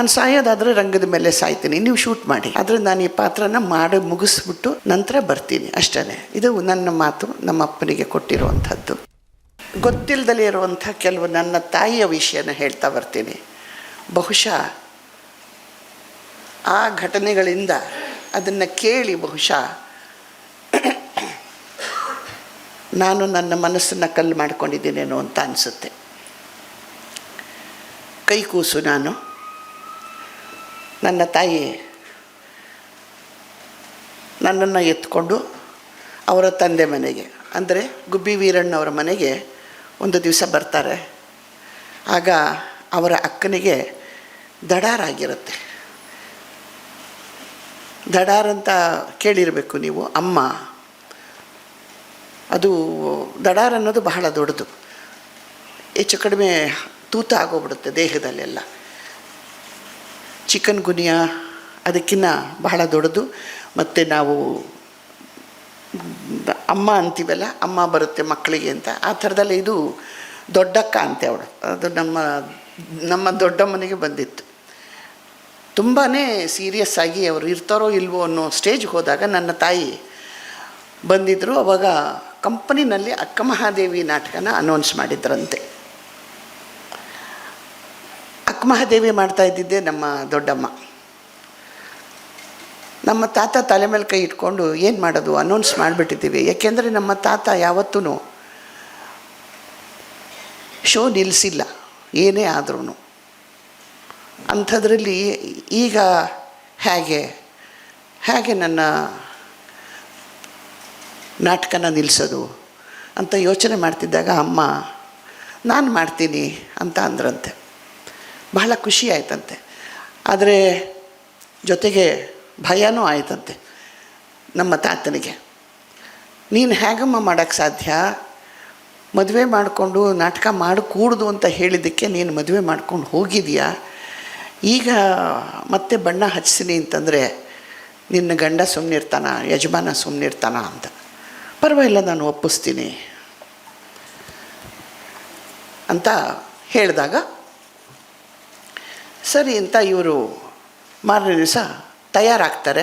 ನಾನು ಸಾಯೋದಾದರೆ ರಂಗದ ಮೇಲೆ ಸಾಯ್ತೀನಿ, ನೀವು ಶೂಟ್ ಮಾಡಿ, ಆದರೆ ನಾನು ಈ ಪಾತ್ರನ ಮಾಡಿ ಮುಗಿಸ್ಬಿಟ್ಟು ನಂತರ ಬರ್ತೀನಿ ಅಷ್ಟೇ. ಇದು ನನ್ನ ಮಾತು ನಮ್ಮ ಅಪ್ಪನಿಗೆ ಕೊಟ್ಟಿರುವಂಥದ್ದು. ಗೊತ್ತಿಲ್ಲದಲೇ ಇರುವಂಥ ಕೆಲವು ನನ್ನ ತಾಯಿಯ ವಿಷಯನ ಹೇಳ್ತಾ ಬರ್ತೀನಿ. ಬಹುಶಃ ಆ ಘಟನೆಗಳಿಂದ ಅದನ್ನು ಕೇಳಿ ಬಹುಶಃ ನಾನು ನನ್ನ ಮನಸ್ಸನ್ನು ಕಲ್ಲು ಮಾಡ್ಕೊಂಡಿದ್ದೀನೇನೋ ಅಂತ ಅನಿಸುತ್ತೆ. ಕೈಕೂಸು ನಾನು. ನನ್ನ ತಾಯಿ ನನ್ನನ್ನು ಎತ್ಕೊಂಡು ಅವರ ತಂದೆ ಮನೆಗೆ, ಅಂದರೆ ಗುಬ್ಬಿ ವೀರಣ್ಣವರ ಮನೆಗೆ ಒಂದು ದಿವಸ ಬರ್ತಾರೆ. ಆಗ ಅವರ ಅಕ್ಕನಿಗೆ ದಡಾರಾಗಿರುತ್ತೆ. ದಡಾರ್ ಅಂತ ಕೇಳಿರಬೇಕು ನೀವು, ಅಮ್ಮ. ಅದು ದಡಾರ್ ಅನ್ನೋದು ಬಹಳ ದೊಡ್ಡದು, ಹೆಚ್ಚು ಕಡಿಮೆ ತೂತ ಆಗೋಗ್ಬಿಡುತ್ತೆ ದೇಹದಲ್ಲೆಲ್ಲ. ಚಿಕನ್ ಗುನಿಯಾ ಅದಕ್ಕಿಂತ ಬಹಳ ದೊಡ್ಡದು. ಮತ್ತು ನಾವು ಅಮ್ಮ ಅಂತೀವಲ್ಲ, ಅಮ್ಮ ಬರುತ್ತೆ ಮಕ್ಕಳಿಗೆ ಅಂತ, ಆ ಥರದಲ್ಲೇ ಇದು ದೊಡ್ಡಕ್ಕ ಅಂತೆ ಅವಳು. ಅದು ನಮ್ಮ ದೊಡ್ಡಮ್ಮನಿಗೆ ಬಂದಿತ್ತು. ತುಂಬಾ ಸೀರಿಯಸ್ ಆಗಿ ಅವರು ಇರ್ತಾರೋ ಇಲ್ವೋ ಅನ್ನೋ ಸ್ಟೇಜ್ಗೆ ಹೋದಾಗ ನನ್ನ ತಾಯಿ ಬಂದಿದ್ದರು. ಅವಾಗ ಕಂಪನಿನಲ್ಲಿ ಅಕ್ಕ ಮಹಾದೇವಿ ನಾಟಕನ ಅನೌನ್ಸ್ ಮಾಡಿದ್ರಂತೆ. ಅಕ್ಕ ಮಹಾದೇವಿ ಮಾಡ್ತಾ ಇದ್ದಿದ್ದೆ ನಮ್ಮ ದೊಡ್ಡಮ್ಮ. ನಮ್ಮ ತಾತ ತಲೆ ಮೇಲೆ ಕೈ ಇಟ್ಕೊಂಡು ಏನು ಮಾಡೋದು, ಅನೌನ್ಸ್ ಮಾಡಿಬಿಟ್ಟಿದ್ದೀವಿ. ಯಾಕೆಂದರೆ ನಮ್ಮ ತಾತ ಯಾವತ್ತೂ ಶೋ ನಿಲ್ಲಿಸಿಲ್ಲ ಏನೇ ಆದ್ರೂ. ಅಂಥದ್ರಲ್ಲಿ ಈಗ ಹೇಗೆ ನನ್ನ ನಾಟಕನ ನಿಲ್ಲಿಸೋದು ಅಂತ ಯೋಚನೆ ಮಾಡ್ತಿದ್ದಾಗ ಅಮ್ಮ ನಾನು ಮಾಡ್ತೀನಿ ಅಂತ ಅಂದ್ರಂತೆ. ಬಹಳ ಖುಷಿ ಆಯ್ತಂತೆ. ಆದರೆ ಜೊತೆಗೆ ಭಯನೂ ಆಯ್ತಂತೆ ನಮ್ಮ ತಾತನಿಗೆ. ನೀನು ಹೇಗಮ್ಮ ಮಾಡೋಕ್ಕೆ ಸಾಧ್ಯ, ಮದುವೆ ಮಾಡಿಕೊಂಡು ನಾಟಕ ಮಾಡಿಕೂಡ್ದು ಅಂತ ಹೇಳಿದ್ದಕ್ಕೆ ನೀನು ಮದುವೆ ಮಾಡ್ಕೊಂಡು ಹೋಗಿದೆಯಾ, ಈಗ ಮತ್ತೆ ಬಣ್ಣ ಹಚ್ತೀನಿ ಅಂತಂದರೆ ನಿನ್ನ ಗಂಡ ಸುಮ್ಮನಿರ್ತಾನ, ಯಜಮಾನ ಸುಮ್ಮನಿರ್ತಾನ ಅಂತ. ಪರವಾಗಿಲ್ಲ, ನಾನು ಒಪ್ಪಿಸ್ತೀನಿ ಅಂತ ಹೇಳಿದಾಗ ಸರಿ ಅಂತ ಇವರು ಮಾರನೇ ದಿವಸ ತಯಾರಾಗ್ತಾರೆ.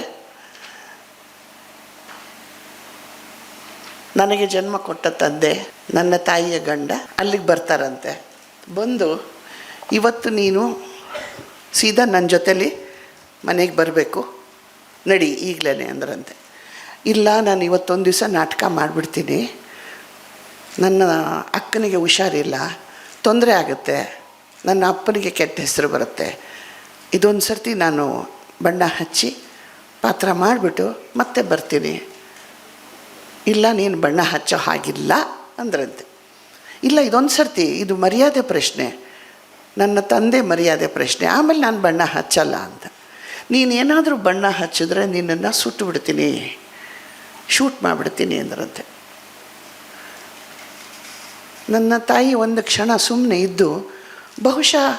ನನಗೆ ಜನ್ಮ ಕೊಟ್ಟ ತಂದೆ, ನನ್ನ ತಾಯಿಯ ಗಂಡ ಅಲ್ಲಿಗೆ ಬರ್ತಾರಂತೆ. ಬಂದು ಇವತ್ತು ನೀನು ಸೀದಾ ನನ್ನ ಜೊತೇಲಿ ಮನೆಗೆ ಬರಬೇಕು, ನಡಿ ಈಗಲೇ ಅಂದ್ರಂತೆ. ಇಲ್ಲ, ನಾನು ಇವತ್ತೊಂದು ದಿವಸ ನಾಟಕ ಮಾಡಿಬಿಡ್ತೀನಿ, ನನ್ನ ಅಕ್ಕನಿಗೆ ಹುಷಾರಿಲ್ಲ, ತೊಂದರೆ ಆಗುತ್ತೆ, ನನ್ನ ಅಪ್ಪನಿಗೆ ಕೆಟ್ಟ ಹೆಸರು ಬರುತ್ತೆ, ಇದೊಂದು ಸರ್ತಿ ನಾನು ಬಣ್ಣ ಹಚ್ಚಿ ಪಾತ್ರ ಮಾಡಿಬಿಟ್ಟು ಮತ್ತೆ ಬರ್ತೀನಿ. ಇಲ್ಲ, ನೀನು ಬಣ್ಣ ಹಚ್ಚೋ ಹಾಗಿಲ್ಲ ಅಂದ್ರಂತೆ. ಇಲ್ಲ, ಇದೊಂದು ಸರ್ತಿ, ಇದು ಮರ್ಯಾದೆ ಪ್ರಶ್ನೆ, ನನ್ನ ತಂದೆ ಮರ್ಯಾದೆ ಪ್ರಶ್ನೆ, ಆಮೇಲೆ ನಾನು ಬಣ್ಣ ಹಚ್ಚಲ್ಲ ಅಂತ. ನೀನೇನಾದರೂ ಬಣ್ಣ ಹಚ್ಚಿದ್ರೆ ನಿನ್ನನ್ನು ಸುಟ್ಟು ಬಿಡ್ತೀನಿ, ಶೂಟ್ ಮಾಡಿಬಿಡ್ತೀನಿ ಅಂದ್ರಂತೆ. ನನ್ನ ತಾಯಿ ಒಂದು ಕ್ಷಣ ಸುಮ್ಮನೆ ಇದ್ದು, ಬಹುಶಃ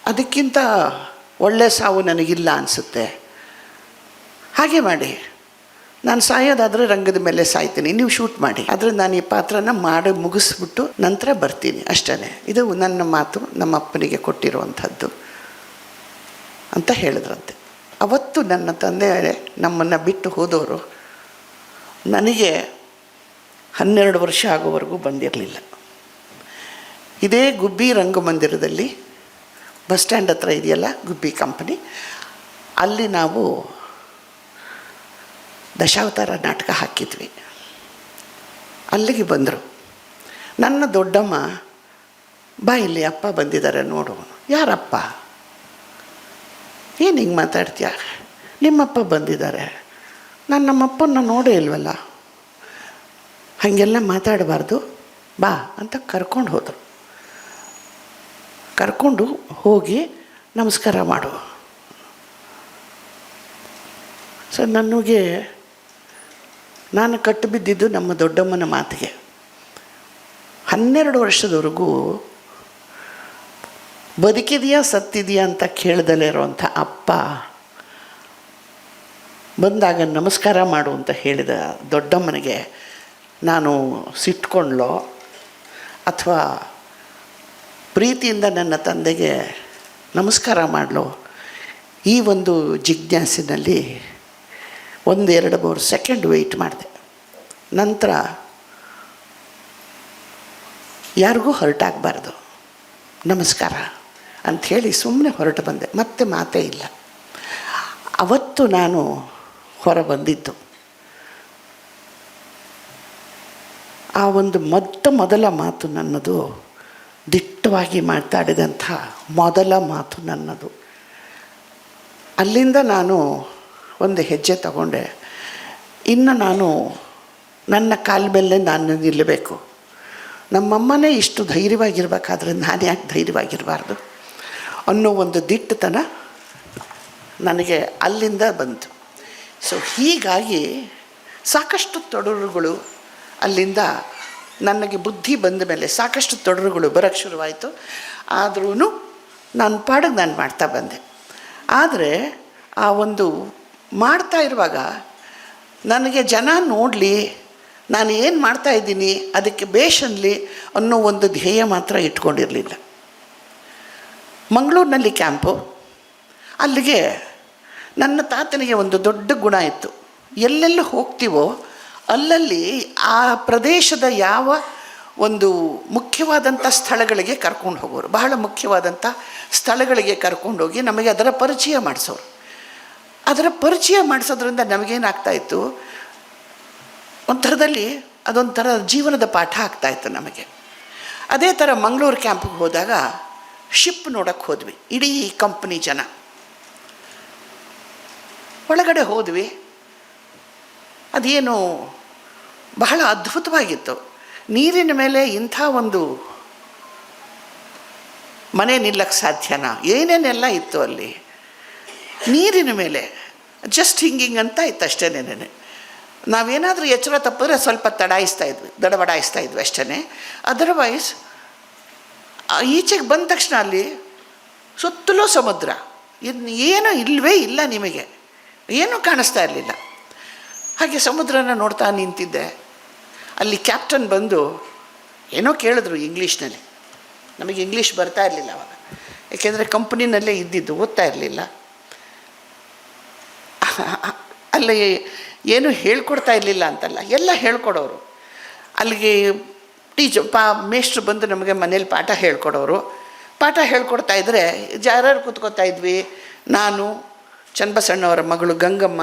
ಅದಕ್ಕಿಂತ ಒಳ್ಳೆಯ ಸಾವು ನನಗಿಲ್ಲ ಅನಿಸುತ್ತೆ, ಹಾಗೆ ಮಾಡಿ, ನಾನು ಸಾಯೋದಾದರೆ ರಂಗದ ಮೇಲೆ ಸಾಯ್ತೀನಿ, ನೀವು ಶೂಟ್ ಮಾಡಿ, ಆದರೆ ನಾನು ಈ ಪಾತ್ರನ ಮಾಡಿ ಮುಗಿಸ್ಬಿಟ್ಟು ನಂತರ ಬರ್ತೀನಿ ಅಷ್ಟೇ. ಇದು ನನ್ನ ಮಾತು ನಮ್ಮ ಅಪ್ಪನಿಗೆ ಕೊಟ್ಟಿರುವಂಥದ್ದು ಅಂತ ಹೇಳಿದ್ರಂತೆ. ಅವತ್ತು ನನ್ನ ತಂದೆ ನಮ್ಮನ್ನು ಬಿಟ್ಟು ಹೋದವರು ನನಗೆ 12 ವರ್ಷ ಆಗೋವರೆಗೂ ಬಂದಿರಲಿಲ್ಲ. ಇದೇ ಗುಬ್ಬಿ ರಂಗಮಂದಿರದಲ್ಲಿ ಬಸ್ ಸ್ಟ್ಯಾಂಡ್ ಹತ್ರ ಇದೆಯಲ್ಲ ಗುಬ್ಬಿ ಕಂಪನಿ, ಅಲ್ಲಿ ನಾವು ದಶಾವತಾರ ನಾಟಕ ಹಾಕಿದ್ವಿ. ಅಲ್ಲಿಗೆ ಬಂದರು ನನ್ನ ದೊಡ್ಡಮ್ಮ. ಬಾ ಇಲ್ಲಿ ಅಪ್ಪ ಬಂದಿದ್ದಾರೆ ನೋಡು. ಯಾರಪ್ಪ, ಏನು ಹಿಂಗೆ ಮಾತಾಡ್ತೀಯ, ನಿಮ್ಮಪ್ಪ ಬಂದಿದ್ದಾರೆ, ನಾನು ನಮ್ಮಪ್ಪನ ನೋಡೇ ಇಲ್ವಲ್ಲ, ಹಾಗೆಲ್ಲ ಮಾತಾಡಬಾರ್ದು, ಬಾ ಅಂತ ಕರ್ಕೊಂಡು ಹೋದರು. ಕರ್ಕೊಂಡು ಹೋಗಿ ನಮಸ್ಕಾರ ಮಾಡು. ಸೊ ನಾನು ಕಟ್ಟು ಬಿದ್ದಿದ್ದು ನಮ್ಮ ದೊಡ್ಡಮ್ಮನ ಮಾತಿಗೆ. 12 ವರ್ಷದವರೆಗೂ ಬದುಕಿದೆಯಾ ಸತ್ತಿದೆಯಾ ಅಂತ ಕೇಳ್ದಲೇ ಇರೋವಂಥ ಅಪ್ಪ ಬಂದಾಗ ನಮಸ್ಕಾರ ಮಾಡು ಅಂತ ಹೇಳಿದ ದೊಡ್ಡಮ್ಮನಿಗೆ ನಾನು ಸಿಟ್ಕೊಂಡ್ಲೋ ಅಥವಾ ಪ್ರೀತಿಯಿಂದ ನನ್ನ ತಂದೆಗೆ ನಮಸ್ಕಾರ ಮಾಡಲೋ ಈ ಒಂದು ಜಿಜ್ಞಾಸಿನಲ್ಲಿ 1-2-3 ಸೆಕೆಂಡ್ ವೆಯ್ಟ್ ಮಾಡಿದೆ. ನಂತರ ಯಾರಿಗೂ ಹರ್ಟ್ ಆಗಬಾರ್ದು, ನಮಸ್ಕಾರ ಅಂಥೇಳಿ ಸುಮ್ಮನೆ ಹೊರಟು ಬಂದೆ. ಮತ್ತೆ ಮಾತೇ ಇಲ್ಲ. ಅವತ್ತು ನಾನು ಹೊರ ಬಂದಿದ್ದು ಆ ಒಂದು ಮೊದಲ ಮಾತು ನನ್ನದು, ದಿಟ್ಟವಾಗಿ ಮಾತಾಡಿದಂಥ ಮೊದಲ ಮಾತು ನನ್ನದು. ಅಲ್ಲಿಂದ ನಾನು ಒಂದು ಹೆಜ್ಜೆ ತಗೊಂಡೆ. ಇನ್ನು ನಾನು ನನ್ನ ಕಾಲ ಮೇಲೆ ನಾನು ನಿಲ್ಲಬೇಕು. ನಮ್ಮಮ್ಮನೇ ಇಷ್ಟು ಧೈರ್ಯವಾಗಿರ್ಬೇಕಾದ್ರೆ ನಾನು ಯಾಕೆ ಧೈರ್ಯವಾಗಿರಬಾರ್ದು ಅನ್ನೋ ಒಂದು ದಿಟ್ಟತನ ನನಗೆ ಅಲ್ಲಿಂದ ಬಂತು. ಸೊ ಹೀಗಾಗಿ ಸಾಕಷ್ಟು ತೊಡರುಗಳು ಅಲ್ಲಿಂದ ನನಗೆ ಬುದ್ಧಿ ಬಂದ ಮೇಲೆ ಸಾಕಷ್ಟು ತೊಡರುಗಳು ಬರೋಕ್ಕೆ ಶುರುವಾಯಿತು. ಆದ್ರೂ ನನ್ನ ಪಾಡಿಗೆ ನಾನು ಮಾಡ್ತಾ ಬಂದೆ. ಆದರೆ ಆ ಒಂದು ಮಾಡ್ತಾ ಇರುವಾಗ ನನಗೆ ಜನ ನೋಡಲಿ, ನಾನು ಏನು ಮಾಡ್ತಾಯಿದ್ದೀನಿ ಅದಕ್ಕೆ ಬೇಷನ್ಲಿ ಅನ್ನೋ ಒಂದು ಧ್ಯೇಯ ಮಾತ್ರ ಇಟ್ಕೊಂಡಿರಲಿಲ್ಲ. ಮಂಗಳೂರಿನಲ್ಲಿ ಕ್ಯಾಂಪು. ಅಲ್ಲಿಗೆ ನನ್ನ ತಾತನಿಗೆ ಒಂದು ದೊಡ್ಡ ಗುಣ ಇತ್ತು. ಎಲ್ಲೆಲ್ಲ ಹೋಗ್ತೀವೋ ಅಲ್ಲಲ್ಲಿ ಆ ಪ್ರದೇಶದ ಯಾವ ಒಂದು ಮುಖ್ಯವಾದಂಥ ಸ್ಥಳಗಳಿಗೆ ಕರ್ಕೊಂಡು ಹೋಗೋರು. ಬಹಳ ಮುಖ್ಯವಾದಂಥ ಸ್ಥಳಗಳಿಗೆ ಕರ್ಕೊಂಡೋಗಿ ನಮಗೆ ಅದರ ಪರಿಚಯ ಮಾಡಿಸೋರು. ಅದರ ಪರಿಚಯ ಮಾಡಿಸೋದ್ರಿಂದ ನಮಗೇನಾಗ್ತಾಯಿತ್ತು, ಒಂಥರದಲ್ಲಿ ಅದೊಂಥರ ಜೀವನದ ಪಾಠ ಆಗ್ತಾಯಿತ್ತು ನಮಗೆ. ಅದೇ ಥರ ಮಂಗಳೂರು ಕ್ಯಾಂಪಿಗೆ ಹೋದಾಗ ಶಿಪ್ ನೋಡೋಕ್ಕೆ ಹೋದ್ವಿ. ಇಡೀ ಕಂಪ್ನಿ ಜನ ಒಳಗಡೆ ಹೋದ್ವಿ. ಅದೇನು ಬಹಳ ಅದ್ಭುತವಾಗಿತ್ತು. ನೀರಿನ ಮೇಲೆ ಇಂಥ ಒಂದು ಮನೆ ನಿಲ್ಲಕ್ಕೆ ಸಾಧ್ಯನಾ? ಏನೇನೆಲ್ಲ ಇತ್ತು ಅಲ್ಲಿ ನೀರಿನ ಮೇಲೆ. ಜಸ್ಟ್ ಹಿಂಗಿಂಗಂತ ಇತ್ತು ಅಷ್ಟೇನೇನೆ. ನಾವೇನಾದರೂ ಎಚ್ಚರ ತಪ್ಪಿದ್ರೆ ಸ್ವಲ್ಪ ದಡಬಡಾಯಿಸ್ತಾ ಇದ್ವಿ ಅಷ್ಟೇ. ಅದರ್ವೈಸ್ ಈಚೆಗೆ ಬಂದ ತಕ್ಷಣ ಅಲ್ಲಿ ಸುತ್ತಲೂ ಸಮುದ್ರ. ಏನೂ ಇಲ್ಲವೇ ಇಲ್ಲ, ನಿಮಗೆ ಏನೂ ಕಾಣಿಸ್ತಾ ಇರಲಿಲ್ಲ. ಹಾಗೆ ಸಮುದ್ರನ ನೋಡ್ತಾ ನಿಂತಿದ್ದೆ. ಅಲ್ಲಿ ಕ್ಯಾಪ್ಟನ್ ಬಂದು ಏನೋ ಕೇಳಿದ್ರು ಇಂಗ್ಲೀಷ್ನಲ್ಲಿ. ನಮಗೆ ಇಂಗ್ಲೀಷ್ ಬರ್ತಾ ಇರಲಿಲ್ಲ ಅವಾಗ, ಏಕೆಂದರೆ ಕಂಪ್ನಿನಲ್ಲೇ ಇದ್ದಿದ್ದು, ಓದ್ತಾ ಇರಲಿಲ್ಲ. ಅಲ್ಲಿ ಏನು ಹೇಳ್ಕೊಡ್ತಾ ಇರಲಿಲ್ಲ ಅಂತಲ್ಲ, ಎಲ್ಲ ಹೇಳ್ಕೊಡೋರು. ಅಲ್ಲಿಗೆ ಮೇಷ್ಟ್ರು ಬಂದು ನಮಗೆ ಮನೇಲಿ ಪಾಠ ಹೇಳ್ಕೊಡೋರು. ಪಾಠ ಹೇಳ್ಕೊಡ್ತಾಯಿದ್ರೆ ಯಾರ್ಯಾರು ಕೂತ್ಕೋತಾ ಇದ್ವಿ, ನಾನು, ಚನ್ನಬಸಣ್ಣವರ ಮಗಳು ಗಂಗಮ್ಮ,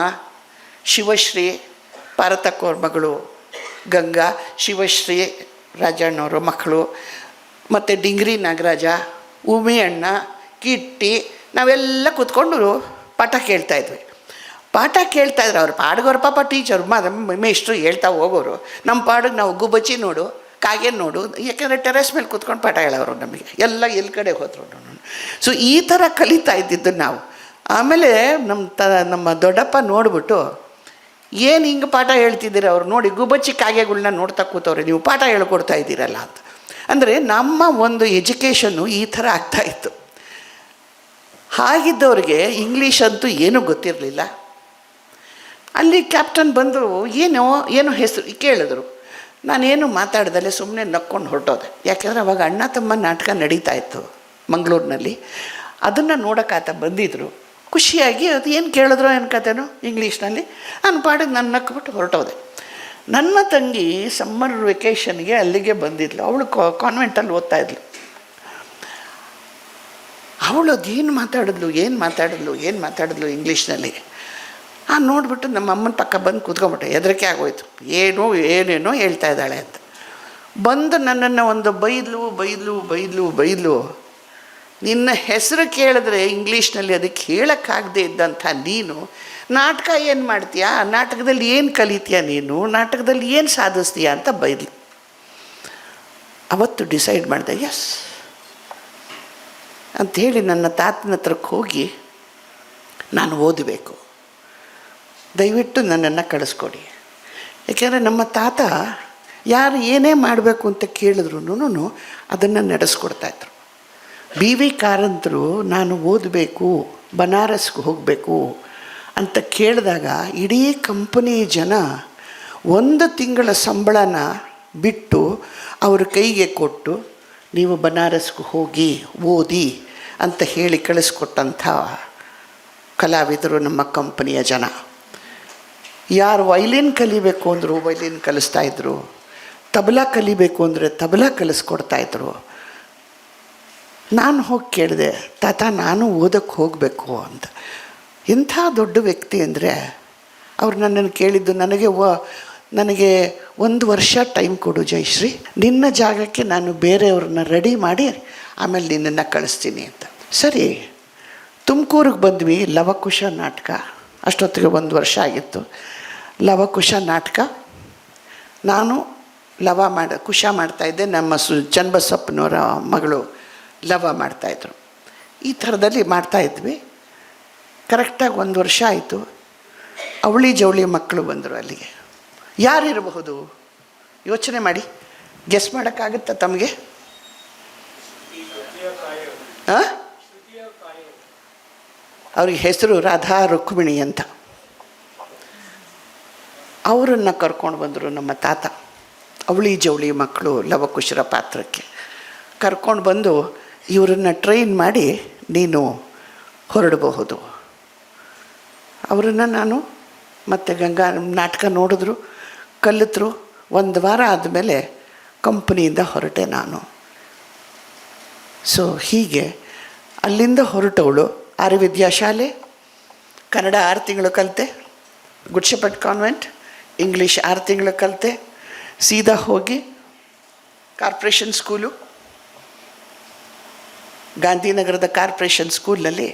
ಶಿವಶ್ರೀ, ಪಾರತಕ್ಕವ್ರ ಮಗಳು ಗಂಗಾ, ಶಿವಶ್ರೀ ರಾಜಣ್ಣವ್ರ ಮಕ್ಕಳು, ಮತ್ತು ಡಿಂಗ್ರಿ ನಾಗರಾಜ, ಉಮಿ ಅಣ್ಣ, ಕಿಟ್ಟಿ, ನಾವೆಲ್ಲ ಕೂತ್ಕೊಂಡು ಪಾಠ ಕೇಳ್ತಾಯಿದ್ವಿ. ಪಾಠ ಕೇಳ್ತಾಯಿದ್ರು. ಅವ್ರ ಪಾಡಿಗವ್ರ ಪಾಪ ಟೀಚರ್ ಮೇಷ್ಟ್ರು ಹೇಳ್ತಾ ಹೋಗೋರು. ನಮ್ಮ ಪಾಡಿಗೆ ನಾವು ಗುಬ್ಬಚ್ಚಿ ನೋಡು, ಕಾಗೆ ನೋಡು, ಯಾಕೆಂದರೆ ಟೆರೆಸ್ ಮೇಲೆ ಕೂತ್ಕೊಂಡು ಪಾಠ ಹೇಳೋರು ನಮಗೆ. ಎಲ್ಲ ಎಲ್ಲಿ ಕಡೆ ಹೋದ್ರು. ಸೊ ಈ ಥರ ಕಲಿತಾ ಇದ್ದಿದ್ದು ನಾವು. ಆಮೇಲೆ ನಮ್ಮ ದೊಡ್ಡಪ್ಪ ನೋಡಿಬಿಟ್ಟು, ಏನು ಹಿಂಗೆ ಪಾಠ ಹೇಳ್ತಿದ್ದೀರ ಅವ್ರು ನೋಡಿ, ಗುಬ್ಬಚ್ಚಿ ಕಾಗೆಗಳ್ನ ನೋಡ್ತಾ ಕೂತವ್ರೆ, ನೀವು ಪಾಠ ಹೇಳ್ಕೊಡ್ತಾ ಇದ್ದೀರಲ್ಲ ಅಂತ. ಅಂದರೆ ನಮ್ಮ ಒಂದು ಎಜುಕೇಷನ್ನು ಈ ಥರ ಆಗ್ತಾಯಿತ್ತು. ಹಾಗಿದ್ದವ್ರಿಗೆ ಇಂಗ್ಲೀಷ್ ಅಂತೂ ಏನೂ ಗೊತ್ತಿರಲಿಲ್ಲ. ಅಲ್ಲಿ ಕ್ಯಾಪ್ಟನ್ ಬಂದು ಏನೋ ಹೆಸರು ಕೇಳಿದ್ರು. ನಾನೇನು ಮಾತಾಡ್ದಲ್ಲೇ ಸುಮ್ಮನೆ ನಕ್ಕೊಂಡು ಹೊರಟೋದೆ. ಯಾಕೆಂದರೆ ಅವಾಗ ಅಣ್ಣ ತಮ್ಮ ನಾಟಕ ನಡೀತಾಯಿತ್ತು ಮಂಗಳೂರಿನಲ್ಲಿ. ಅದನ್ನು ನೋಡೋಕ್ಕಾತ ಬಂದಿದ್ದರು. ಖುಷಿಯಾಗಿ ಅದು ಏನು ಕೇಳಿದ್ರೋ ಏನು ಕತೆನೋ ಇಂಗ್ಲೀಷ್ನಲ್ಲಿ. ನಾನು ಪಾಡಿಗೆ ನಾನು ನಕ್ಬಿಟ್ಟು ಹೊರಟೋದೆ. ನನ್ನ ತಂಗಿ ಸಮ್ಮರ್ ವೆಕೇಷನ್ಗೆ ಅಲ್ಲಿಗೆ ಬಂದಿದ್ಲು. ಅವಳು ಕಾನ್ವೆಂಟಲ್ಲಿ ಓದ್ತಾಯಿದ್ಲು. ಅವಳು ಅದೇನು ಮಾತಾಡಿದ್ಲು ಇಂಗ್ಲೀಷ್ನಲ್ಲಿ. ನೋಡಿಬಿಟ್ಟು ನಮ್ಮ ಅಮ್ಮನ ಪಕ್ಕ ಬಂದು ಕೂತ್ಕೊಂಬಿಟ್ಟೆ. ಹೆದರಿಕೆ ಆಗೋಯ್ತು. ಏನೇನೋ ಹೇಳ್ತಾ ಇದ್ದಾಳೆ ಅಂತ. ಬಂದು ನನ್ನನ್ನು ಒಂದು ಬೈದ್ಲು. ನಿನ್ನ ಹೆಸರು ಕೇಳಿದ್ರೆ ಇಂಗ್ಲೀಷ್ನಲ್ಲಿ ಅದಕ್ಕೆ ಹೇಳೋಕ್ಕಾಗದೇ ಇದ್ದಂಥ ನೀನು ನಾಟಕ ಏನು ಮಾಡ್ತೀಯಾ, ನಾಟಕದಲ್ಲಿ ಏನು ಕಲಿತೀಯ, ನೀನು ನಾಟಕದಲ್ಲಿ ಏನು ಸಾಧಿಸ್ತೀಯಾ ಅಂತ ಬೈದ್ಲು. ಅವತ್ತು ಡಿಸೈಡ್ ಮಾಡಿದೆ, ಎಸ್ ಅಂಥೇಳಿ ನನ್ನ ತಾತನ ಹತ್ರಕ್ಕೆ ಹೋಗಿ, ನಾನು ಓದಬೇಕು, ದಯವಿಟ್ಟು ನನ್ನನ್ನು ಕಳಿಸ್ಕೊಡಿ. ಏಕೆಂದರೆ ನಮ್ಮ ತಾತ ಯಾರು ಏನೇ ಮಾಡಬೇಕು ಅಂತ ಕೇಳಿದ್ರು ಅದನ್ನು ನಡೆಸ್ಕೊಡ್ತಾಯಿದ್ರು. BV ಕಾರಂತರು ನಾನು ಓದಬೇಕು, ಬನಾರಸ್ಗೆ ಹೋಗಬೇಕು ಅಂತ ಕೇಳಿದಾಗ ಇಡೀ ಕಂಪನಿ ಜನ 1 ತಿಂಗಳ ಸಂಬಳನ ಬಿಟ್ಟು ಅವ್ರ ಕೈಗೆ ಕೊಟ್ಟು, ನೀವು ಬನಾರಸ್ಗೆ ಹೋಗಿ ಓದಿ ಅಂತ ಹೇಳಿ ಕಳಿಸ್ಕೊಟ್ಟಂಥ ಕಲಾವಿದರು ನಮ್ಮ ಕಂಪನಿಯ ಜನ. ಯಾರು ವೈಲಿನ್ ಕಲಿಬೇಕು ಅಂದರು ವೈಲಿನ್ ಕಲಿಸ್ತಾಯಿದ್ರು, ತಬಲಾ ಕಲಿಬೇಕು ಅಂದರೆ ತಬಲಾ ಕಲಿಸ್ಕೊಡ್ತಾಯಿದ್ರು. ನಾನು ಹೋಗಿ ಕೇಳಿದೆ, ತಾತ ನಾನು ಓದಕ್ಕೆ ಹೋಗಬೇಕು ಅಂತ. ಇಂಥ ದೊಡ್ಡ ವ್ಯಕ್ತಿ ಅಂದರೆ ಅವ್ರು ನನ್ನನ್ನು ಕೇಳಿದ್ದು, ನನಗೆ 1 ವರ್ಷ ಟೈಮ್ ಕೊಡು ಜಯಶ್ರೀ, ನಿನ್ನ ಜಾಗಕ್ಕೆ ನಾನು ಬೇರೆಯವ್ರನ್ನ ರೆಡಿ ಮಾಡಿ ಆಮೇಲೆ ನಿನ್ನನ್ನು ಕಳಿಸ್ತೀನಿ ಅಂತ. ಸರಿ, ತುಮಕೂರಿಗೆ ಬಂದ್ವಿ. ಲವಕುಶ ನಾಟಕ, ಅಷ್ಟೊತ್ತಿಗೆ 1 ವರ್ಷ ಆಗಿತ್ತು. ಲವಕುಶ ನಾಟಕ, ನಾನು ಕುಶ ಮಾಡ್ತಾಯಿದ್ದೆ, ನಮ್ಮ ಚನ್ನಬಸಪ್ಪನವರ ಮಗಳು ಲವ ಮಾಡ್ತಾಯಿದ್ರು. ಈ ಥರದಲ್ಲಿ ಮಾಡ್ತಾಯಿದ್ವಿ. ಕರೆಕ್ಟಾಗಿ 1 ವರ್ಷ ಆಯಿತು. ಅವಳಿ ಜವಳಿ ಮಕ್ಕಳು ಬಂದರು ಅಲ್ಲಿಗೆ. ಯಾರಿರಬಹುದು ಯೋಚನೆ ಮಾಡಿ, ಗೆಸ್ ಮಾಡೋಕ್ಕಾಗುತ್ತಾ ತಮಗೆ? ಅವ್ರಿಗೆ ಹೆಸರು ರಾಧಾ ರುಕ್ಮಿಣಿ ಅಂತ. ಅವರನ್ನು ಕರ್ಕೊಂಡು ಬಂದರು ನಮ್ಮ ತಾತ. ಅವಳಿ ಜವಳಿ ಮಕ್ಕಳು ಲವಕುಶರ ಪಾತ್ರಕ್ಕೆ ಕರ್ಕೊಂಡು ಬಂದು ಇವರನ್ನು ಟ್ರೈನ್ ಮಾಡಿ ನೀನು ಹೊರಡಬಹುದು. ಅವರನ್ನು ನಾನು ಮತ್ತು ಗಂಗಾ ನಾಟಕ ನೋಡಿದ್ರು, ಕಲಿತರು. 1 ವಾರ ಆದಮೇಲೆ ಕಂಪ್ನಿಯಿಂದ ಹೊರಟೆ ನಾನು. ಸೊ ಹೀಗೆ ಅಲ್ಲಿಂದ ಹೊರಟವಳು ಆರ್ಯವಿದ್ಯಾಶಾಲೆ, ಕನ್ನಡ 6 ತಿಂಗಳು ಕಲಿತೆ, ಗುಡ್ ಶೆಪರ್ಡ್ ಕಾನ್ವೆಂಟ್, ಇಂಗ್ಲೀಷ್ 6 ತಿಂಗಳು ಕಲಿತೆ. ಸೀದಾ ಹೋಗಿ ಕಾರ್ಪೊರೇಷನ್ ಸ್ಕೂಲು, ಗಾಂಧಿನಗರದ ಕಾರ್ಪೊರೇಷನ್ ಸ್ಕೂಲ್ನಲ್ಲಿ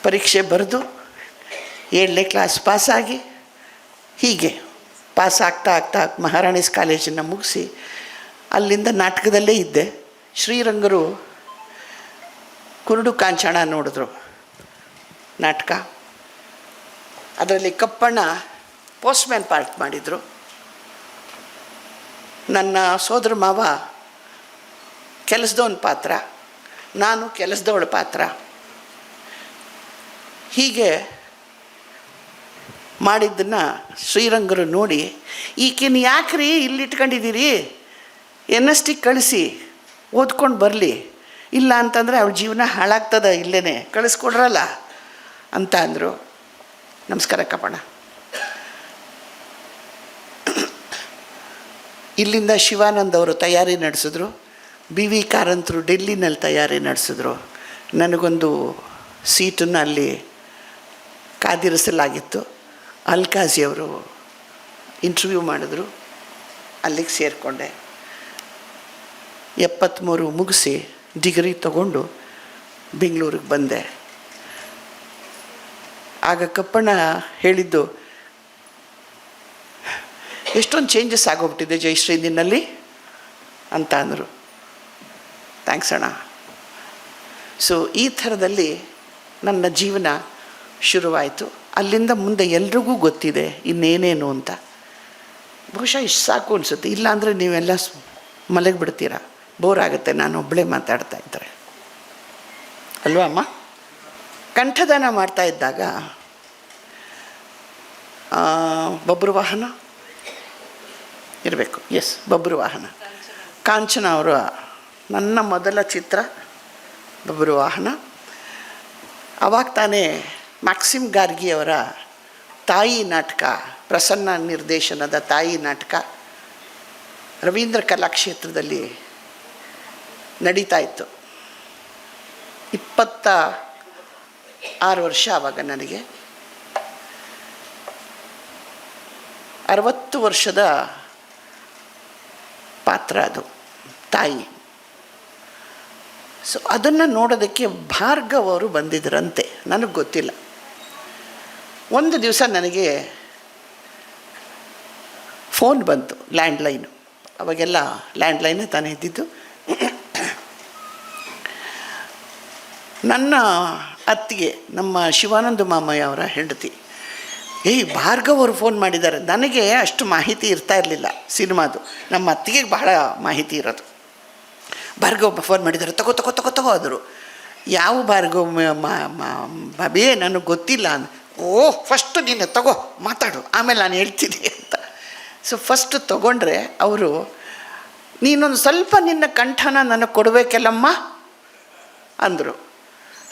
ಪರೀಕ್ಷೆ ಬರೆದು 7ನೇ ಕ್ಲಾಸ್ ಪಾಸಾಗಿ, ಹೀಗೆ ಪಾಸ್ ಆಗ್ತಾ ಮಹಾರಾಣೀಸ್ ಕಾಲೇಜನ್ನು ಮುಗಿಸಿ ಅಲ್ಲಿಂದ ನಾಟಕದಲ್ಲೇ ಇದ್ದೆ. ಶ್ರೀರಂಗರು ಕುರುಡು ಕಾಂಚಾಣ ನೋಡಿದ್ರು ನಾಟಕ. ಅದರಲ್ಲಿ ಕಪ್ಪಣ್ಣ ಪೋಸ್ಟ್ಮ್ಯಾನ್ ಪಾರ್ಟ್ ಮಾಡಿದರು. ನನ್ನ ಸೋದರ ಮಾವ ಕೆಲಸದವನ ಪಾತ್ರ, ನಾನು ಕೆಲಸದವಳ ಪಾತ್ರ. ಹೀಗೆ ಮಾಡಿದ್ದನ್ನು ಶ್ರೀರಂಗರು ನೋಡಿ, ಈಕಿನ ಯಾಕ್ರಿ ಇಲ್ಲಿ ಇಟ್ಕೊಂಡಿದ್ದೀರಿ, NST ಕಳಿಸಿ ಓದ್ಕೊಂಡು ಬರಲಿ, ಇಲ್ಲ ಅಂತಂದರೆ ಅವಳ ಜೀವನ ಹಾಳಾಗ್ತದೆ, ಇಲ್ಲೇ ಕಳಿಸ್ಕೊಡ್ರಲ್ಲ ಅಂತ ಅಂದರು. ನಮಸ್ಕಾರ ಕಪ್ಪಣ್ಣ. ಇಲ್ಲಿಂದ ಶಿವಾನಂದ್ ಅವರು ತಯಾರಿ ನಡೆಸಿದ್ರು, BV ಕಾರಂತರು ಡೆಲ್ಲಿನಲ್ಲಿ ತಯಾರಿ ನಡೆಸಿದ್ರು. ನನಗೊಂದು ಸೀಟನ್ನು ಅಲ್ಲಿ ಕಾದಿರಿಸಲಾಗಿತ್ತು. ಅಲ್ಕಾಜಿಯವರು ಇಂಟರ್ವ್ಯೂ ಮಾಡಿದ್ರು, ಅಲ್ಲಿಗೆ ಸೇರಿಕೊಂಡೆ. 73 ಮುಗಿಸಿ ಡಿಗ್ರಿ ತಗೊಂಡು ಬೆಂಗಳೂರಿಗೆ ಬಂದೆ. ಆಗ ಕಪ್ಪಣ್ಣ ಹೇಳಿದ್ದು, ಎಷ್ಟೊಂದು ಚೇಂಜಸ್ ಆಗೋಗ್ಬಿಟ್ಟಿದೆ ಜಯಶ್ರೀ ನಿನ್ನಲ್ಲಿ ಅಂತ ಅಂದರು. ಥ್ಯಾಂಕ್ಸ್ ಅಣ್ಣ. ಸೊ ಈ ಥರದಲ್ಲಿ ನನ್ನ ಜೀವನ ಶುರುವಾಯಿತು. ಅಲ್ಲಿಂದ ಮುಂದೆ ಎಲ್ರಿಗೂ ಗೊತ್ತಿದೆ ಇನ್ನೇನೇನು ಅಂತ. ಬಹುಶಃ ಇಷ್ಟು ಸಾಕು ಅನಿಸುತ್ತೆ, ಇಲ್ಲಾಂದರೆ ನೀವೆಲ್ಲ ಮಲಗಿಬಿಡ್ತೀರ, ಬೋರ್ ಆಗುತ್ತೆ ನಾನು ಒಬ್ಬಳೇ ಮಾತಾಡ್ತಾ ಇದ್ದರೆ, ಅಲ್ವಾ ಅಮ್ಮ? ಕಂಠದಾನ ಮಾಡ್ತಾ ಇದ್ದಾಗ ಬಬ್ರು ವಾಹನ ಇರಬೇಕು, ಎಸ್, ಬಬ್ರು ವಾಹನ. ಕಾಂಚನ ಅವರ ನನ್ನ ಮೊದಲ ಚಿತ್ರ ಬಬ್ರು ವಾಹನ. ಆವಾಗ ತಾನೇ ಮ್ಯಾಕ್ಸಿಮ್ ಗಾರ್ಗಿಯವರ ತಾಯಿ ನಾಟಕ, ಪ್ರಸನ್ನ ನಿರ್ದೇಶನದ ತಾಯಿ ನಾಟಕ ರವೀಂದ್ರ ಕಲಾಕ್ಷೇತ್ರದಲ್ಲಿ ನಡೀತಾ ಇತ್ತು. 26 ವರ್ಷ ಆವಾಗ ನನಗೆ. 60 ವರ್ಷದ ಪಾತ್ರ ಅದು, ತಾಯಿ. ಸೊ ಅದನ್ನು ನೋಡೋದಕ್ಕೆ ಭಾರ್ಗವ್ ಅವರು ಬಂದಿದ್ದರಂತೆ, ನನಗೆ ಗೊತ್ತಿಲ್ಲ. ಒಂದು ದಿವಸ ನನಗೆ ಫೋನ್ ಬಂತು, ಲ್ಯಾಂಡ್ಲೈನು. ಅವಾಗೆಲ್ಲ ಲ್ಯಾಂಡ್ಲೈನೇ ತಾನೇ ಇದ್ದಿದ್ದು. ನನ್ನ ಅತ್ತಿಗೆ, ನಮ್ಮ ಶಿವಾನಂದ ಮಾಮಯ್ಯ ಅವರ ಹೆಂಡತಿ, ಭಾರ್ಗವ್ ಅವರು ಫೋನ್ ಮಾಡಿದ್ದಾರೆ. ನನಗೆ ಅಷ್ಟು ಮಾಹಿತಿ ಇರ್ತಾ ಇರಲಿಲ್ಲ ಸಿನಿಮಾದು, ನಮ್ಮ ಅತ್ತಿಗೆ ಬಹಳ ಮಾಹಿತಿ ಇರೋದು. ಭಾರ್ಗವ್ ಫೋನ್ ಮಾಡಿದ್ದಾರೆ, ತಗೋ ಅಂದರು. ಯಾವ ಭಾರ್ಗವ್ ಬಾಬೇ ನನಗೆ ಗೊತ್ತಿಲ್ಲ ಅಂದ. ಫಸ್ಟು ನೀನು ತಗೋ ಮಾತಾಡು, ಆಮೇಲೆ ನಾನು ಹೇಳ್ತೀನಿ ಅಂತ. ಸೊ ಫಸ್ಟ್ ತೊಗೊಂಡ್ರೆ ಅವರು, ನೀನೊಂದು ಸ್ವಲ್ಪ ನಿನ್ನ ಕಂಠನ ನನಗೆ ಕೊಡಬೇಕಲ್ಲಮ್ಮ ಅಂದರು.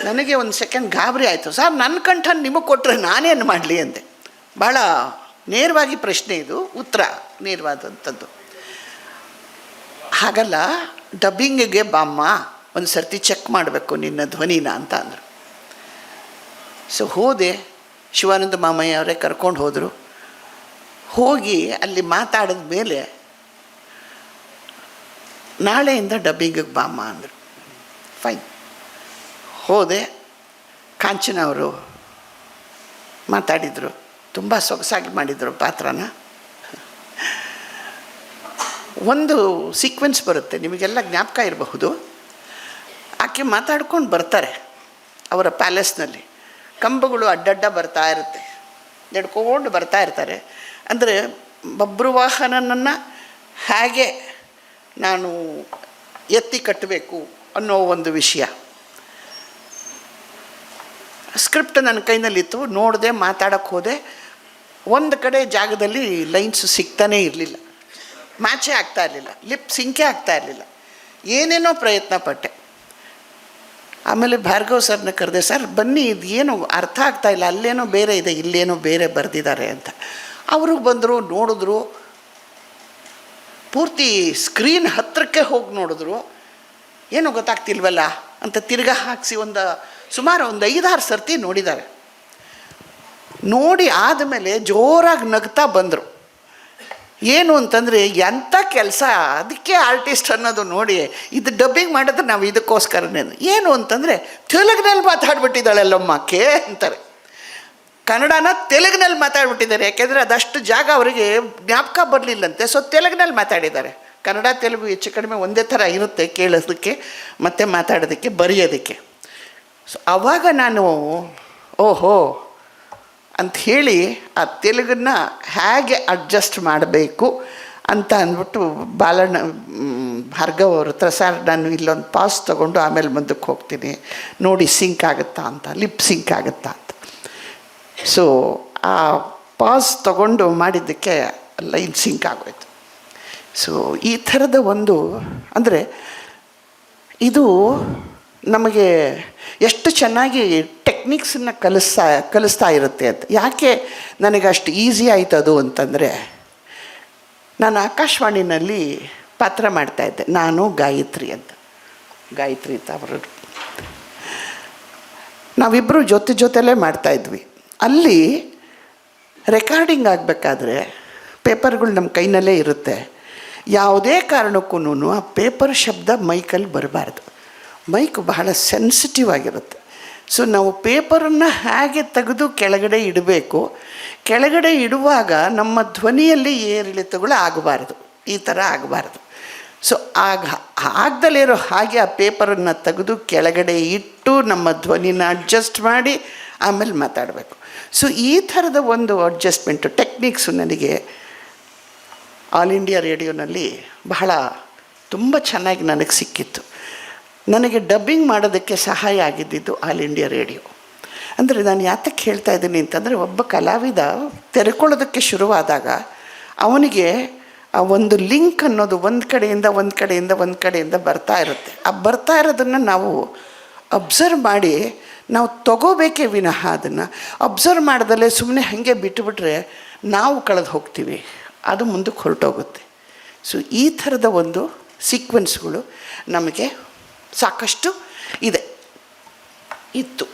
ನನಗೆ ಒಂದು ಸೆಕೆಂಡ್ ಗಾಬರಿ ಆಯಿತು. ಸರ್, ನನ್ನ ಕಂಠ ನಿಮಗೆ ಕೊಟ್ಟರೆ ನಾನೇನು ಮಾಡಲಿ ಅಂದೆ. ಭಾಳ ನೇರವಾಗಿ ಪ್ರಶ್ನೆ ಇದು, ಉತ್ತರ ನೇರವಾದಂಥದ್ದು. ಹಾಗಲ್ಲ, ಡಬ್ಬಿಂಗಿಗೆ ಬಾಮ್ಮ, ಒಂದು ಸರ್ತಿ ಚೆಕ್ ಮಾಡಬೇಕು ನಿನ್ನ ಧ್ವನಿನ ಅಂತ ಅಂದರು. ಸೊ ಹೋದೆ, ಶಿವಾನಂದ ಮಾಮಯ್ಯ ಅವರೇ ಕರ್ಕೊಂಡು ಹೋದರು. ಹೋಗಿ ಅಲ್ಲಿ ಮಾತಾಡಿದ ಮೇಲೆ ನಾಳೆಯಿಂದ ಡಬ್ಬಿಂಗಿಗೆ ಬಾಮ್ಮ ಅಂದರು. ಫೈನ್. ಹೋದೆ. ಕಾಂಚನ ಅವರು ಮಾತಾಡಿದರು, ತುಂಬ ಸೊಗಸಾಗಿ ಮಾಡಿದರು ಪಾತ್ರನ. ಒಂದು ಸೀಕ್ವೆನ್ಸ್ ಬರುತ್ತೆ, ನಿಮಗೆಲ್ಲ ಜ್ಞಾಪಕ ಇರಬಹುದು. ಆಕೆ ಮಾತಾಡ್ಕೊಂಡು ಬರ್ತಾರೆ ಅವರ ಪ್ಯಾಲೇಸ್ನಲ್ಲಿ. ಕಂಬಗಳು ಅಡ್ಡಡ್ಡ ಬರ್ತಾ ಇರುತ್ತೆ, ನಡ್ಕೊಂಡು ಬರ್ತಾ ಇರ್ತಾರೆ. ಅಂದರೆ ಬಬ್ರುವಾಹನನನ್ನು ಹೇಗೆ ನಾನು ಎತ್ತಿ ಕಟ್ಟಬೇಕು ಅನ್ನೋ ಒಂದು ವಿಷಯ. ಸ್ಕ್ರಿಪ್ಟ್ ನನ್ನ ಕೈನಲ್ಲಿತ್ತು, ನೋಡಿದೆ, ಮಾತಾಡೋಕ್ಕೆ ಹೋದೆ. ಒಂದು ಕಡೆ ಜಾಗದಲ್ಲಿ ಲೈನ್ಸ್ ಸಿಗ್ತಾನೇ ಇರಲಿಲ್ಲ, ಮ್ಯಾಚೇ ಆಗ್ತಾ ಇರಲಿಲ್ಲ, ಲಿಪ್ ಸಿಂಕೇ ಆಗ್ತಾ ಇರಲಿಲ್ಲ. ಏನೇನೋ ಪ್ರಯತ್ನ ಪಟ್ಟೆ. ಆಮೇಲೆ ಭಾರ್ಗವ್ ಸರ್ನ ಕರೆದೆ, ಸರ್ ಬನ್ನಿ, ಇದು ಏನು ಅರ್ಥ ಆಗ್ತಾ ಇಲ್ಲ, ಅಲ್ಲೇನೋ ಬೇರೆ ಇದೆ, ಇಲ್ಲೇನೋ ಬೇರೆ ಬರೆದಿದ್ದಾರೆ ಅಂತ. ಅವರು ಬಂದರು, ನೋಡಿದ್ರು, ಪೂರ್ತಿ ಸ್ಕ್ರೀನ್ ಹತ್ತಿರಕ್ಕೆ ಹೋಗಿ ನೋಡಿದ್ರು. ಏನೂ ಗೊತ್ತಾಗ್ತಿಲ್ವಲ್ಲ ಅಂತ ತಿರ್ಗಾ ಹಾಕಿಸಿ ಸುಮಾರು ಒಂದು 5-6 ಸರ್ತಿ ನೋಡಿದ್ದಾರೆ. ನೋಡಿ ಆದಮೇಲೆ ಜೋರಾಗಿ ನಗ್ತಾ ಬಂದರು. ಏನು ಅಂತಂದರೆ, ಎಂಥ ಕೆಲಸ, ಅದಕ್ಕೆ ಆರ್ಟಿಸ್ಟ್ ಅನ್ನೋದು ನೋಡಿ. ಇದು ಡಬ್ಬಿಂಗ್ ಮಾಡಿದ್ರೆ ನಾವು ಇದಕ್ಕೋಸ್ಕರನೇ. ಏನು ಅಂತಂದರೆ, ತೆಲುಗಿನಲ್ಲಿ ಮಾತಾಡ್ಬಿಟ್ಟಿದ್ದಾಳೆಲ್ಲಮ್ಮ ಆಕೆ ಅಂತಾರೆ. ಕನ್ನಡನ ತೆಲುಗಿನಲ್ಲಿ ಮಾತಾಡ್ಬಿಟ್ಟಿದ್ದಾರೆ. ಯಾಕೆಂದರೆ ಅದಷ್ಟು ಜಾಗ ಅವರಿಗೆ ಜ್ಞಾಪಕ ಬರಲಿಲ್ಲಂತೆ. ಸೊ ತೆಲುಗಿನಲ್ಲಿ ಮಾತಾಡಿದ್ದಾರೆ. ಕನ್ನಡ ತೆಲುಗು ಹೆಚ್ಚು ಕಡಿಮೆ ಒಂದೇ ಥರ ಇರುತ್ತೆ, ಕೇಳೋದಕ್ಕೆ ಮತ್ತು ಮಾತಾಡೋದಕ್ಕೆ, ಬರೆಯೋದಕ್ಕೆ. ಸೊ ಆವಾಗ ನಾನು ಓಹೋ ಅಂಥೇಳಿ ಆ ತೆಲುಗನ್ನ ಹೇಗೆ ಅಡ್ಜಸ್ಟ್ ಮಾಡಬೇಕು ಅಂತ ಅಂದ್ಬಿಟ್ಟು ಭಾರ್ಗವ್ ಅವ್ರ ಹತ್ರ, ಸರ್ ನಾನು ಇಲ್ಲೊಂದು ಪಾಸ್ ತೊಗೊಂಡು ಆಮೇಲೆ ಮುಂದಕ್ಕೆ ಹೋಗ್ತೀನಿ, ನೋಡಿ ಸಿಂಕ್ ಆಗುತ್ತಾ ಅಂತ, ಲಿಪ್ ಸಿಂಕ್ ಆಗುತ್ತಾ ಅಂತ. ಸೊ ಆ ಪಾಸ್ ತೊಗೊಂಡು ಮಾಡಿದ್ದಕ್ಕೆ ಲೈನ್ ಸಿಂಕ್ ಆಗೋಯ್ತು. ಸೊ ಈ ಥರದ ಒಂದು, ಅಂದರೆ ಇದು ನಮಗೆ ಎಷ್ಟು ಚೆನ್ನಾಗಿ ಟೆಕ್ನಿಕ್ಸನ್ನು ಕಲಿಸ್ತಾ ಇರುತ್ತೆ ಅಂತ. ಯಾಕೆ ನನಗೆ ಅಷ್ಟು ಈಸಿ ಆಯಿತು ಅದು ಅಂತಂದರೆ, ನಾನು ಆಕಾಶವಾಣಿನಲ್ಲಿ ಪಾತ್ರ ಮಾಡ್ತಾಯಿದ್ದೆ. ನಾನು ಗಾಯತ್ರಿ ಅಂತ ಅವರು, ನಾವಿಬ್ಬರು ಜೊತೆಲೇ ಮಾಡ್ತಾಯಿದ್ವಿ. ಅಲ್ಲಿ ರೆಕಾರ್ಡಿಂಗ್ ಆಗಬೇಕಾದ್ರೆ ಪೇಪರ್ಗಳು ನಮ್ಮ ಕೈನಲ್ಲೇ ಇರುತ್ತೆ. ಯಾವುದೇ ಕಾರಣಕ್ಕೂ ಆ ಪೇಪರ್ ಶಬ್ದ ಮೈಕಲ್ಲಿ ಬರಬಾರ್ದು. ಮೈಕ್ ಬಹಳ ಸೆನ್ಸಿಟಿವ್ ಆಗಿರುತ್ತೆ. ಸೊ ನಾವು ಪೇಪರನ್ನು ಹೇಗೆ ತೆಗೆದು ಕೆಳಗಡೆ ಇಡಬೇಕು, ಕೆಳಗಡೆ ಇಡುವಾಗ ನಮ್ಮ ಧ್ವನಿಯಲ್ಲಿ ಏರಿಳಿತಗಳು ಆಗಬಾರ್ದು, ಈ ಥರ ಆಗಬಾರ್ದು. ಸೊ ಆಗದಲ್ಲೇ ಇರೋ ಹಾಗೆ ಆ ಪೇಪರನ್ನು ತೆಗೆದು ಕೆಳಗಡೆ ಇಟ್ಟು ನಮ್ಮ ಧ್ವನಿನ ಅಡ್ಜಸ್ಟ್ ಮಾಡಿ ಆಮೇಲೆ ಮಾತಾಡಬೇಕು. ಸೊ ಈ ಥರದ ಒಂದು ಅಡ್ಜಸ್ಟ್ಮೆಂಟು ಟೆಕ್ನಿಕ್ಸು ನನಗೆ ಆಲ್ ಇಂಡಿಯಾ ರೇಡಿಯೋನಲ್ಲಿ ಬಹಳ ತುಂಬ ಚೆನ್ನಾಗಿ ನನಗೆ ಸಿಕ್ಕಿತ್ತು. ನನಗೆ ಡಬ್ಬಿಂಗ್ ಮಾಡೋದಕ್ಕೆ ಸಹಾಯ ಆಗಿದ್ದಿದ್ದು ಆಲ್ ಇಂಡಿಯಾ ರೇಡಿಯೋ. ಅಂದರೆ ನಾನು ಯಾತಕ್ಕೆ ಹೇಳ್ತಾ ಇದ್ದೀನಿ ಅಂತಂದರೆ, ಒಬ್ಬ ಕಲಾವಿದ ತೆರೆಕೊಳ್ಳೋದಕ್ಕೆ ಶುರುವಾದಾಗ ಅವನಿಗೆ ಆ ಒಂದು ಲಿಂಕ್ ಅನ್ನೋದು ಒಂದು ಕಡೆಯಿಂದ ಬರ್ತಾ ಇರುತ್ತೆ. ಆ ಬರ್ತಾ ಇರೋದನ್ನು ನಾವು ಅಬ್ಸರ್ವ್ ಮಾಡಿ ನಾವು ತಗೋಬೇಕೇ ವಿನಃ ಅದನ್ನು ಅಬ್ಸರ್ವ್ ಮಾಡ್ದಲ್ಲೇ ಸುಮ್ಮನೆ ಹಾಗೆ ಬಿಟ್ಟುಬಿಟ್ರೆ ನಾವು ಕಳೆದು ಹೋಗ್ತೀವಿ, ಅದು ಮುಂದಕ್ಕೆ ಹೊರಟೋಗುತ್ತೆ. ಸೊ ಈ ಥರದ ಒಂದು ಸೀಕ್ವೆನ್ಸ್ಗಳು ನಮಗೆ ಸಾಕಷ್ಟು ಇತ್ತು.